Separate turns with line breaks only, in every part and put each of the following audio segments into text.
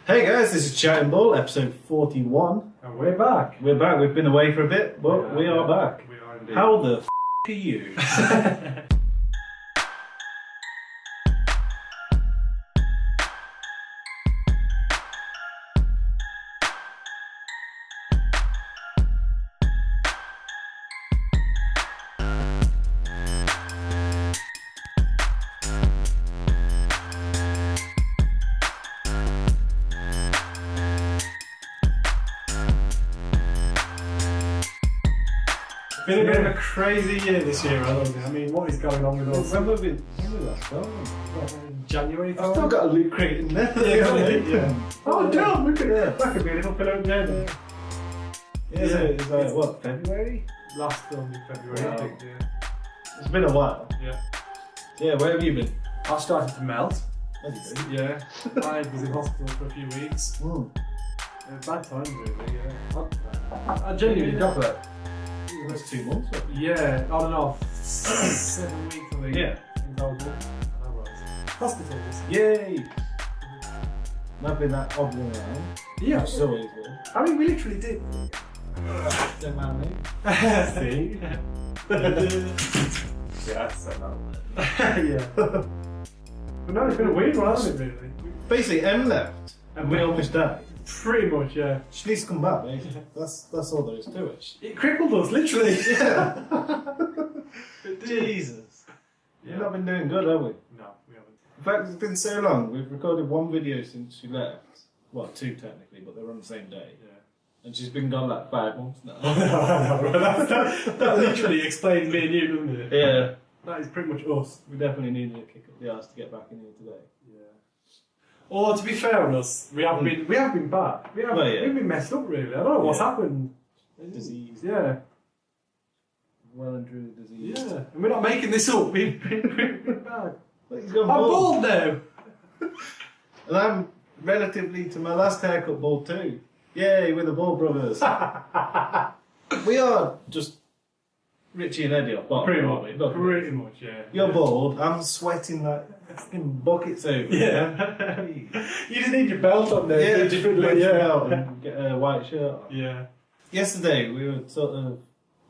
Hey guys, this is Chattin episode 41.
And we're back.
We're back. We've been away for a bit, but we are back.
We are indeed.
How the f*** are you?
It's been a bit of a crazy year this year, hasn't it? I mean, what is going on with us?
When we last filmed?
January
I've still got a loot crate in there.
Yeah. Oh, damn! Look at that. That could be a little pillow in there.
It's like, what, February?
Last film in February,
Wow.
I think, yeah.
It's been a while.
Yeah.
Yeah, where have you been?
I started to melt.
That's good.
Yeah. I was in hospital for a few weeks. Bad times, really, yeah. I genuinely got that.
It was 2 months, wasn't it?
Yeah, on and off. 7 weeks, I think.
Yeah.
In total. Hospitals.
Yay! I've been that odd one around.
Yeah.
Which is always good.
I mean, we literally did.
Don't mind me.
See?
Yeah, I said that.
Yeah. But no, it's been a weird one, hasn't it, really?
Basically, Em left, and we almost died.
Pretty much, yeah.
She needs to come back, basically. That's all there is to it.
It crippled us, literally.
Yeah.
It did.
Jesus.
Yeah.
We've not been doing good, have we?
No, we haven't.
In fact, it's been so long. We've recorded 1 video since she left. Well, 2 technically, but they were on the same day.
Yeah.
And she's been gone like 5 months now.
that literally explains me and you, doesn't it?
Yeah.
That is pretty much us.
We definitely needed a kick up the arse to get back in here today.
Yeah. Or to be fair on us, we have been bad. We've been messed up, really. I don't know what's happened.
Disease.
Yeah.
Well and truly disease.
Yeah. And we're not making this up. We've been bad.
Look, he's gone
I'm
bald.
bald now.
And I'm relatively to my last haircut bald too. Yay, we're the Bald Brothers. We are just Richie and Eddie off bottom,
Pretty
aren't
much.
we? Look at
Pretty
this.
much, yeah.
You're bald, I'm sweating like fucking buckets over.
Yeah. You just need your belt on there.
Yeah,
so
just
differently,
wedge it
yeah.
out and get a white shirt on.
Yeah.
Yesterday we were sort of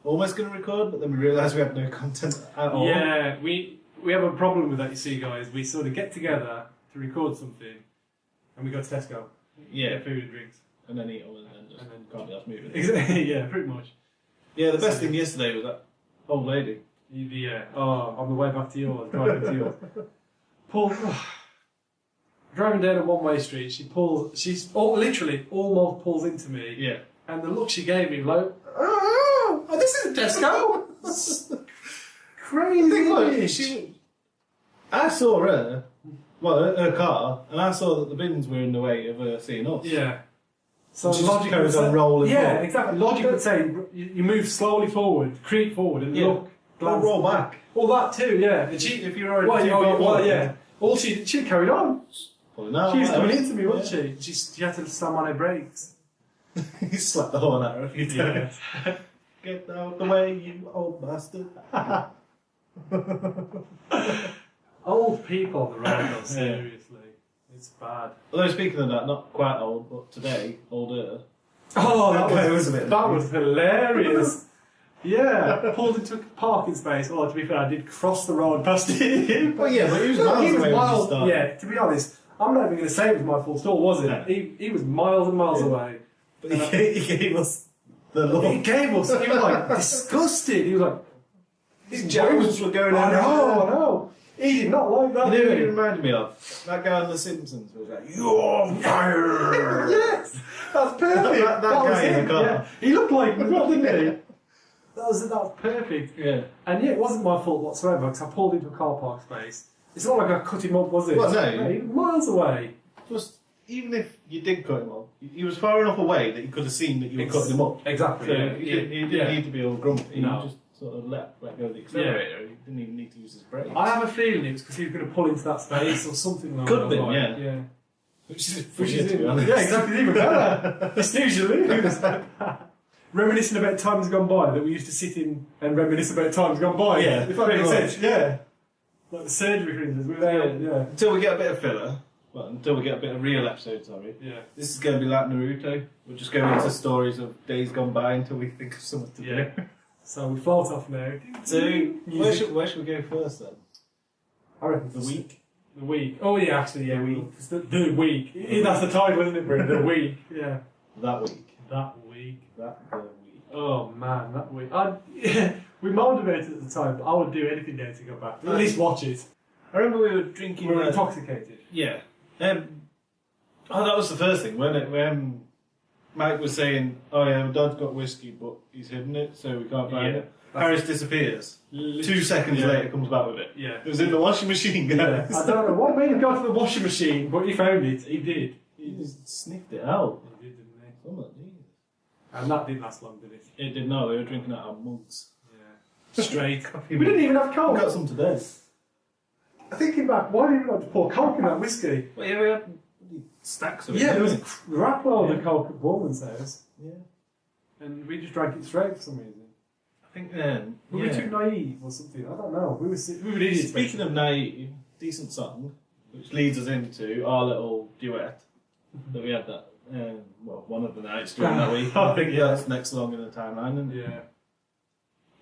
almost going to record, but then we realised we had no content at all.
Yeah, we have a problem with that, you see, guys. We sort of get together to record something, and we go to Tesco,
Yeah.
get food and drinks.
And then eat them and then just can't be asked moving.
Exactly, yeah, pretty much.
Yeah, the best thing yesterday was that old lady.
Yeah, on the way back to yours, driving to yours. Driving down a one-way street, she's literally almost pulls into me.
Yeah.
And the look she gave me, like, oh, this isn't Tesco! Crazy.
I saw her, her car, and I saw that the bins were in the way of her seeing us.
Yeah. So
She
logic
carries
would
on
say,
rolling
yeah,
forward.
exactly. Logic would say you move slowly forward, creep forward, and look, glance.
Roll back.
All that too, yeah. And she,
If you're already
well,
too far forward,
yeah. All she'd carried on.
Pulling out,
She was coming
whatever.
into me, wasn't she? She had to slam on her brakes.
He slapped the horn at her a few
Yeah.
times. Get out the way, you old bastard.
Old people on the road, though, seriously. It's bad.
Although speaking of that, not quite old, but today, older.
Oh,
that was a bit.
That was hilarious. Yeah, pulled into a parking space. Oh, to be fair, I did cross the road past him.
Well, yeah, but he was
Look,
miles
he was
away when you
miles.
started.
Yeah, to be honest, I'm not even going to say it was my full stall, was it?
No.
He was miles and miles away.
But he gave us the look.
He gave us. He was like disgusted. He was like,
His jowls were going
I
on.
know. He did not like that.
You know
did
what
he?
he reminded me of? That guy on The Simpsons was like, you're fired!
Yes, that's perfect.
That
was
guy in
him,
the car.
yeah. He looked like him as well, didn't he? That was perfect.
Yeah.
And yeah, it wasn't my fault whatsoever because I pulled into a car park space. It's not like I cut him up, was it?
Well, no.
He was miles away.
Just, even if you did cut him off, he was far enough away that you could have seen that you were cutting him up.
Exactly.
So
Yeah.
he didn't need to be all grumpy.
No.
He just sort of let go of the accelerator. He didn't even need to use his brakes.
I have a feeling it was because he was going to pull into that space or something like that.
Could have been, yeah.
Yeah.
Which is
Which
funny,
is
to be honest.
yeah, exactly. Even better. It's usually reminiscing about times gone by that we used to sit in and reminisce about times gone by.
Yeah,
if that
pretty
makes
much.
sense. Yeah. Like the surgery, for instance. We were there, yeah.
Until we get a bit of filler, Well, until we get a bit of real episode, sorry.
Yeah.
This is going to be like Naruto. We'll just go into stories of days gone by until we think of something to do.
So we float off now.
So, where should we go first then?
I reckon
The week?
The week. Oh yeah, actually, yeah, week. It's the week. That's the title, isn't it, Bryn? The week. Yeah.
That week.
That week.
The week.
Oh man, that week. We moaned about it at the time, but I would do anything now to go back. At least watch it.
I remember we were drinking.
We were intoxicated.
Yeah. That was the first thing when Mike was saying, "Oh yeah, my dad's got whiskey, but he's hidden it, so we can't find it." Harris disappears. 2 seconds later, comes back with it.
Yeah.
It was in the washing machine, guys.
I don't know what made him go to the washing machine, but he found it. He did.
He just sniffed it out.
He did, didn't he?
Oh my Jesus.
And that didn't last long, did it?
It did not. We were drinking out of mugs.
Yeah.
Straight.
We didn't even have coke.
We got some today.
Thinking back, why didn't we have to pour coke in that whiskey?
Well, yeah, we had stacks of it.
Yeah, there was a crap load of coke at Bowman's house.
Yeah.
And we just drank it straight for some reason.
I think then.
Were we too naive or something? I don't know. We were idiots.
Speaking of naive, decent song, which leads us into our little duet that we had that, one of the nights during that week. I think that's next along in the timeline. And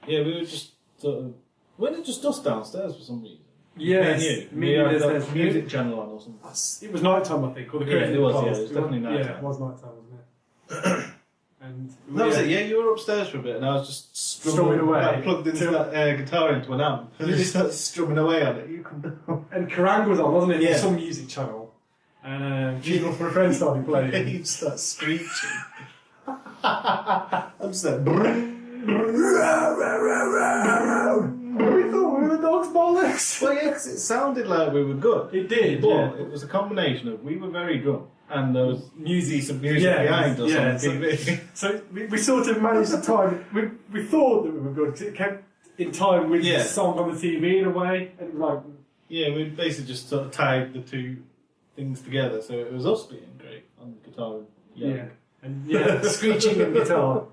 yeah, we were just sort of. When it just us downstairs for some reason.
Yes,
we had that music channel on or something.
It was night time, I think. Or the
it was. Yeah, it was definitely night time.
Yeah, it was night time, wasn't it? And
that was it. Yeah, you were upstairs for a bit, and I was just strumming
away.
I plugged into that guitar into an amp, and you just started strumming away on it. You come down.
And Kerrang was on, wasn't it?
Yeah.
Some music channel. And Funeral for a Friend started playing.
And you start screeching. I'm just like.
We thought we were the dog's bollocks.
Well, yeah, 'cause it sounded like we were good.
It did,
but it was a combination of we were very drunk and there was some music behind us on TV.
So we sort of managed to time it. We thought that we were good because it kept in time with the song on the TV in a way. And it was like.
Yeah, we basically just sort of tied the two things together, so it was us being great on the guitar.
And screeching and guitar.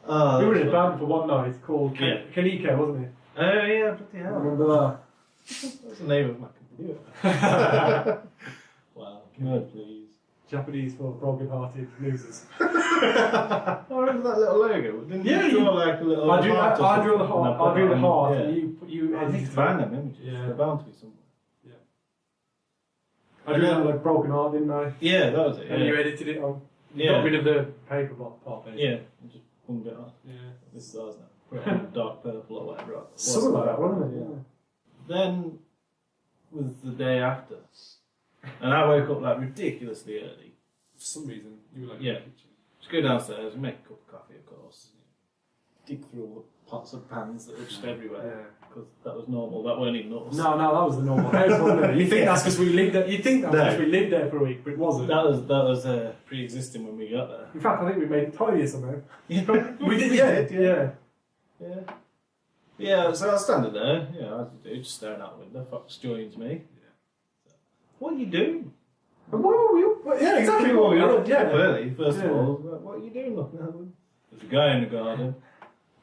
We were in a band for one night called Kaneko, wasn't it?
Oh yeah, bloody hell.
I remember that.
That's the name of my computer. Wow, God, please.
Japanese for broken-hearted losers.
I remember that little logo. Didn't you draw like a little
I drew the heart. I drew the heart.
Yeah.
And you
I need to find them images.
Yeah.
They're bound to be somewhere.
I drew that like broken heart, didn't I?
Yeah, that was it.
And you edited it on. You got rid of the paper part.
Yeah, just hung it on.
Yeah.
This is ours now. Put it on dark purple or whatever.
Something like that, wasn't it? Yeah.
Then was the day after, and I woke up like ridiculously early.
For some reason, you were like,
just go downstairs, make a cup of coffee, of course. Dig through all the pots and pans that were just everywhere. Because that was normal. That weren't even us.
No, that was the normal house, wasn't it? You think that's because we lived there? You think that's because we lived there for a week, but it wasn't.
That was pre-existing when we got there.
In fact, I think we made it tidier somehow.
We did. Yeah, so I was standing there, as you do, just staring out the window. Fox joins me. So, what are you doing?
And why were we up? Yeah, exactly.
What we were up early, first of all. What are you doing looking at them? There's a guy in the garden.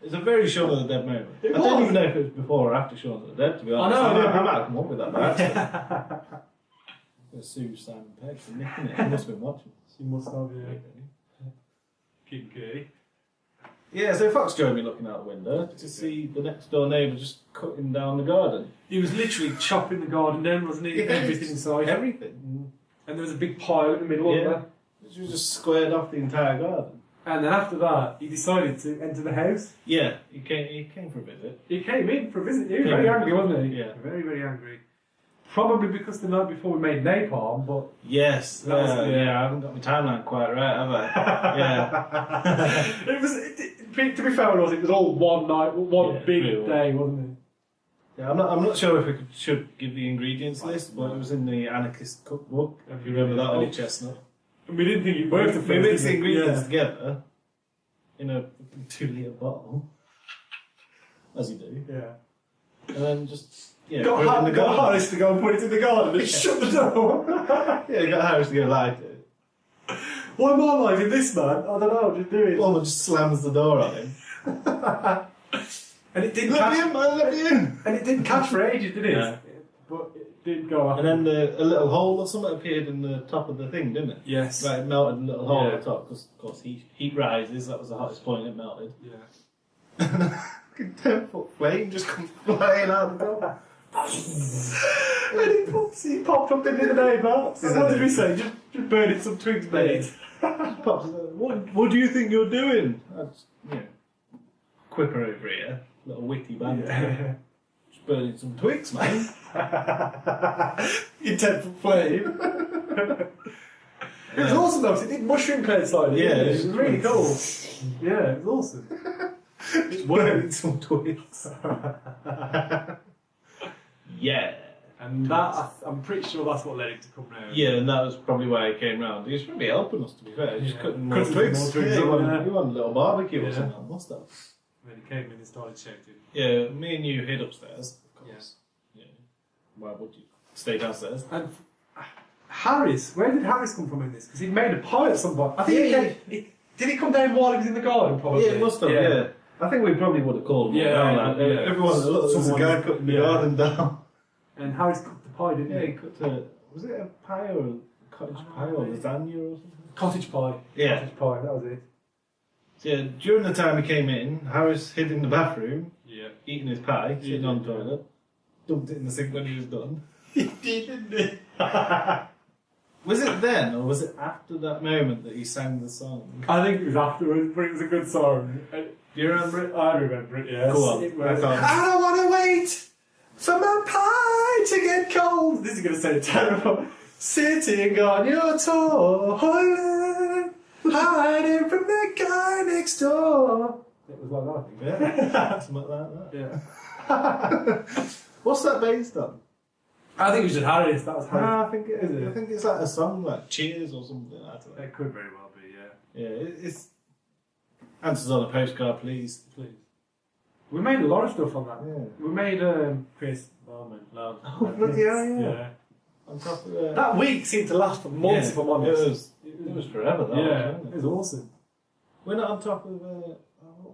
It's a very Shaun of the Dead moment. I don't even know if it was before or after Shaun of the Dead, to be honest. I might have come up with that by accident. I'm going to sue Simon Pegg for nicking it. He must have been watching.
She must have, Kinky.
Yeah, so Fox joined me looking out the window to see the next door neighbour just cutting down the garden.
He was literally chopping the garden down, wasn't he? Everything inside.
Everything.
And there was a big pile in the middle of there.
She was just squared off the entire garden.
And then after that, he decided to enter the house.
Yeah, he came for a visit.
He came in for a visit. He was very angry, wasn't he?
Yeah.
Very, very angry. Probably because the night before we made napalm, but...
Yes. I haven't got my timeline quite right, have I? Yeah.
To be fair, it was all one night, one big day, wasn't it?
Yeah, I'm not sure if we should give the ingredients list, but it was in the Anarchist cookbook, if you remember that old chestnut.
And we didn't think it worked at first.
We mixed the ingredients together in a 2-litre bottle, as you do.
Yeah.
And then just
got Harris to go and put it in the garden and shut the door.
Got Harris to go light it.
Why am I lighting this, man? I don't know, just do it.
Woman just slams the door on him.
And it didn't
Let me in, man, let me in.
And it didn't catch for ages, did it?
Yeah.
But didn't go after.
And then a little hole or something appeared in the top of the thing, didn't it?
Yes.
Like it melted a little hole at the top because, of course, heat rises. That was the hottest point. It melted.
Yeah.
And a 10-foot flame just comes flying out the top.
And he popped up into the neighbour. So what did we say? Just burning some twigs, mate.
Pops up, what do you think you're doing? That's, quipper over here. Little witty banter.
Yeah.
Just burning some twigs, mate.
In 10-foot flame. It was awesome though, because it did mushroom cloud slightly.
Yeah,
it was really cool. Yeah, it was awesome.
Just burning some twigs. Yeah.
And that, I'm pretty sure that's what led him to come round.
Yeah, and that was probably why he came round. He was probably helping us, to be fair. Just cutting more
Cutting
twigs.
more twigs
Yeah,
up,
he wanted a little barbecue or something, must have.
And then he came in and started shouting.
Yeah, me and you hid upstairs, of course. Yeah. Why would you stay downstairs?
And Harris, where did Harris come from in this? Because he'd made a pie at some point. I think did he come down while he was in the garden, probably?
Yeah, it must have, yeah. I think we probably would have called him down.
Yeah.
Everyone, look, there's a guy cutting the garden down.
And Harris cooked the pie, didn't
Yeah,
he?
he cooked was it a pie or a cottage pie or lasagna or something?
Cottage pie.
Yeah.
Cottage pie, that was it.
So, yeah, during the time he came in, Harris hid in the bathroom,
Yeah.
eating his pie, sitting on the toilet, dumped it in the sink when he was done. He did, didn't he? Was it then, or was it after that moment that he sang the song?
I think it was afterwards, but it was a good song.
Do you remember it?
I remember it, yes.
Go on,
It was,
back on.
I don't want to wait for my pie to get cold. This is going to sound terrible. Sitting on your toilet, hiding from the guy next door. It was like that, I think.
Yeah, something like that.
Yeah.
What's that based on?
I think it was just Harris. That was Harris.
No, I think it is.
Is it?
I think it's like a song like Cheers or something. I don't know.
It could very well be, yeah.
Yeah, it's answers on a postcard, please.
Please. We made a lot of stuff on that.
Yeah.
We made Chris Barman, Love.
Oh, bloody hell, yeah.
Yeah.
On top of it.
That week seemed to last for months, if I'm honest.
It was forever, though.
Yeah,
Wasn't
it was awesome.
We're not on top of what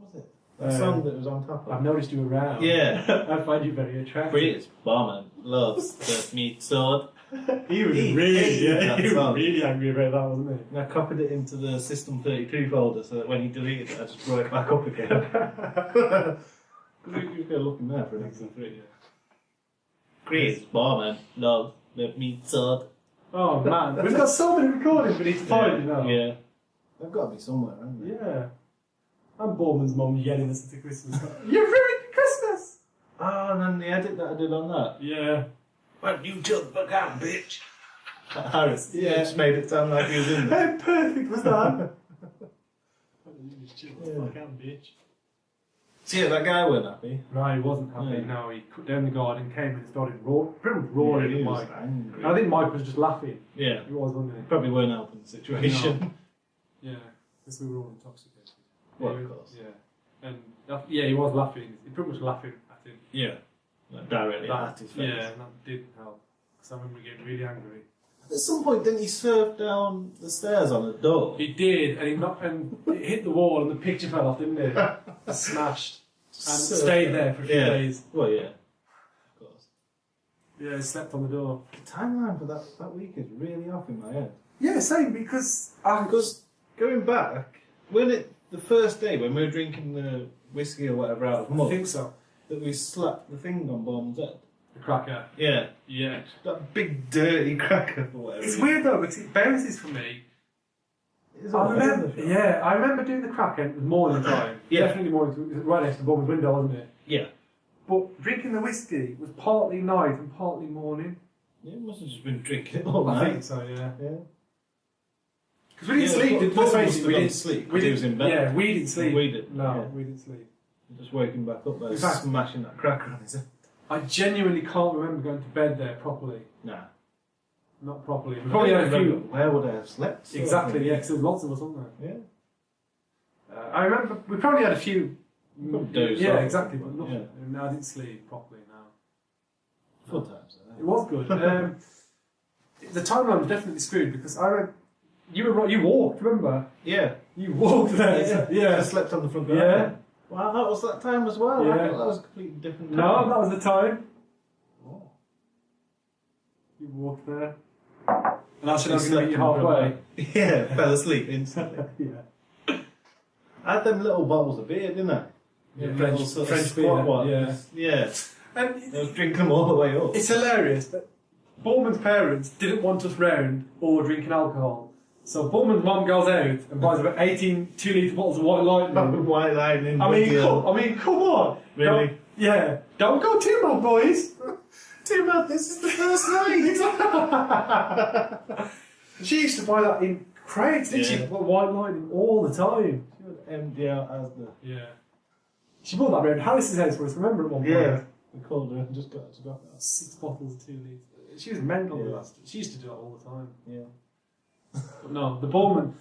was it? That song that was on top of.
I've noticed you around.
Yeah.
I find you very attractive.
Chris Barman loves the meat sword.
He was
He
really,
hated
yeah,
that
he was
song.
really angry about that, wasn't he?
And I copied it into the System 32 folder so that when he deleted it, I just brought it back up again. Because he was looking there for an XM3. Chris Barman loves the meat sword.
Oh man, we've got so many recordings we need to find, you know.
Yeah. They've got to be somewhere, haven't they?
Yeah. And Borman's mum yelling us at Christmas. You ruined Christmas!
Oh, and then the edit that I did on that.
Yeah.
Well, you chill the fuck out, bitch. Harris.
Yeah.
Just made it sound like he was in there.
How perfect was that? Bitch.
So yeah, that guy weren't happy.
No, he wasn't happy.
Yeah.
No, he cut down the garden, came in and started pretty much roaring
he
at
was
Mike.
angry.
And I think Mike was just laughing.
Yeah.
He was, wasn't he?
Probably weren't helping the situation.
Yeah, because we were all intoxicated.
Well,
Yeah,
of course.
Yeah. And yeah, he was laughing. He pretty much laughing at him.
Yeah. Like directly at his face.
Yeah, and that didn't help. Because I remember getting really angry.
At some point, didn't he surf down the stairs on a door?
He did, and it hit the wall, and the picture fell off, didn't it? Smashed. And stayed there for a few days.
Well, yeah. Of course.
Yeah, he slept on the door.
The timeline for that week is really off in my head.
Yeah, same, because
Because going back, the first day when we were drinking the whiskey or whatever out of
I
mug,
think so.
that we slapped the thing on Bomb's head.
The cracker.
Yeah.
Yeah.
That big dirty cracker for whatever.
It's weird though, because it bounces for me. I remember doing the cracker at the morning time.
Yeah.
Definitely morning, right next to the Bob's window, wasn't it?
Yeah.
But drinking the whiskey was partly night and partly morning.
Yeah, it must have just been drinking it all
I
night.
think so, yeah.
Yeah.
Because we didn't sleep.
Paul
Let's face
must
it,
have
we
gone
didn't
to sleep, 'cause
we
he
didn't-
was in bed.
Yeah, we didn't sleep.
We didn't.
No,
Yeah.
we didn't sleep.
Just waking back up by
In fact-
smashing that cracker on his head.
I genuinely can't remember going to bed there properly.
Nah.
Not properly. We probably had a few.
Where would I have slept?
Exactly, yeah, because there was lots of us, wasn't there?
Yeah.
I remember we probably had a few.
Dozed
Yeah,
off.
exactly, but nothing.
Yeah.
No, I didn't sleep properly. No,
Fun times.
it was good. The timeline was definitely screwed because I read. You were right. You walked. Remember?
Yeah.
You walked there.
I slept on the front garden.
Yeah.
Wow, that was that time as well. I
Yeah.
thought that was a completely different time.
No, that was the time.
Oh.
You walked there. And I said I was going to meet you halfway.
Yeah, fell asleep instantly.
Yeah.
I had them little bottles of beer, didn't I?
Yeah,
French
beer.
ones. Yeah.
And
I was drinking them all the way up.
it's hilarious, but Borman's parents didn't want us round or drinking alcohol. So Borman's mum goes out and buys about 18 2-litre bottles of White Lightning.
White Lightning.
I mean, come on.
Really?
Don't go too mad, boys.
Too bad, this is the first night.
She used to buy that in crates, didn't she? White Lightning all the time.
She would empty out as the...
Yeah. She bought that around Harris's house for us, remember at one point?
Yeah. We called her and just got her to drop it.
6 bottles of 2 litres. She was mental with that. She used to do that all the time.
Yeah.
But no, the Borman,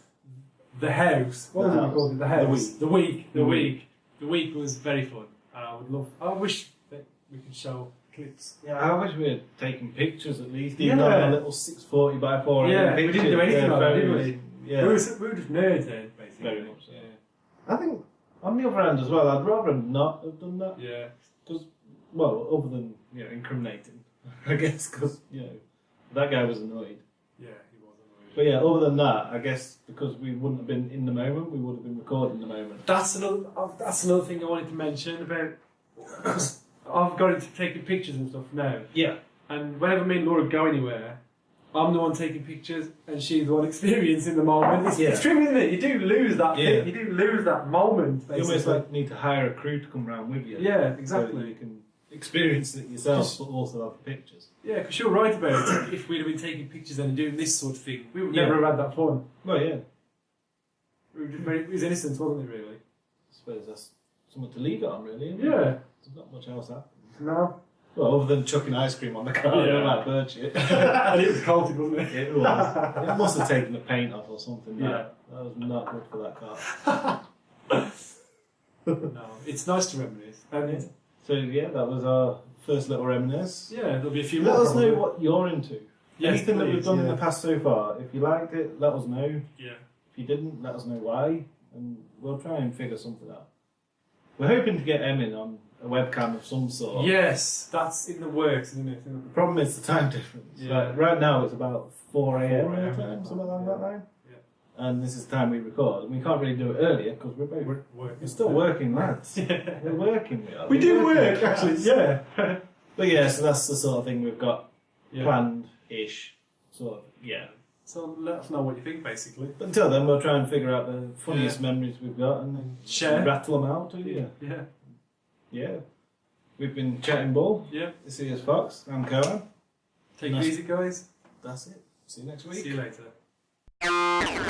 the house. What was it called? The house. The week was very fun. And I wish that we could show clips.
Yeah, I wish we had taken pictures at least, even on a little 640 by 4.
Yeah, we didn't do anything like that, did we?
Yeah.
We were just nerds then, basically.
Very much so. Yeah. I think, on the other hand as well, I'd rather not have done that.
Yeah.
Because, well, other than, incriminating, I guess, because, that guy was annoyed.
Yeah, he was annoyed.
But yeah, other than that, I guess because we wouldn't have been in the moment, we would have been recording the moment.
That's another thing I wanted to mention about... I've got into taking pictures and stuff now.
Yeah.
And whenever me and Laura go anywhere, I'm the one taking pictures and she's the one experiencing the moment. It's true, isn't it? You do lose that thing. You do lose that moment, basically.
You almost need to hire a crew to come round with you.
Yeah, exactly.
So that you can experience it yourself, but also have the pictures.
Yeah, because you're right about it. If we'd have been taking pictures and doing this sort of thing, we would never have had that fun.
Well, yeah.
It was innocence, wasn't it, really?
I suppose that's something to leave it on, really, isn't it?
Yeah.
There's not much else happening.
No.
Well, other than chucking ice cream on the car, like bird shit.
And it was coated, wasn't it?
It was. It must have taken the paint off or something.
Yeah.
That was not good for that car.
No, it's nice to reminisce.
So, yeah, that was our first little reminisce.
Yeah, there'll be a few more.
Let us know what you're into.
Yes,
anything that we've
please,
done in the past so far. If you liked it, let us know.
Yeah.
If you didn't, let us know why. And we'll try and figure something out. We're hoping to get Emin on a webcam of some sort.
Yes, that's in the works, isn't it?
The problem is the time difference.
Yeah.
Like, right now it's about 4 a.m.
4 a.m.
time, something like that now.
Yeah.
And this is the time we record. And we can't really do it earlier because we're still working, lads.
Yeah.
We're working.
We do work, actually, yeah.
But yeah, so that's the sort of thing we've got planned-ish. Sort of, yeah.
So let us know what you think, basically.
But until then, we'll try and figure out the funniest memories we've got and
share.
Rattle them out to you.
Yeah.
Yeah. We've been chatting ball.
Yeah.
This is Fox. I'm Cohan.
Take it easy, guys.
That's it. See you next week.
See you later.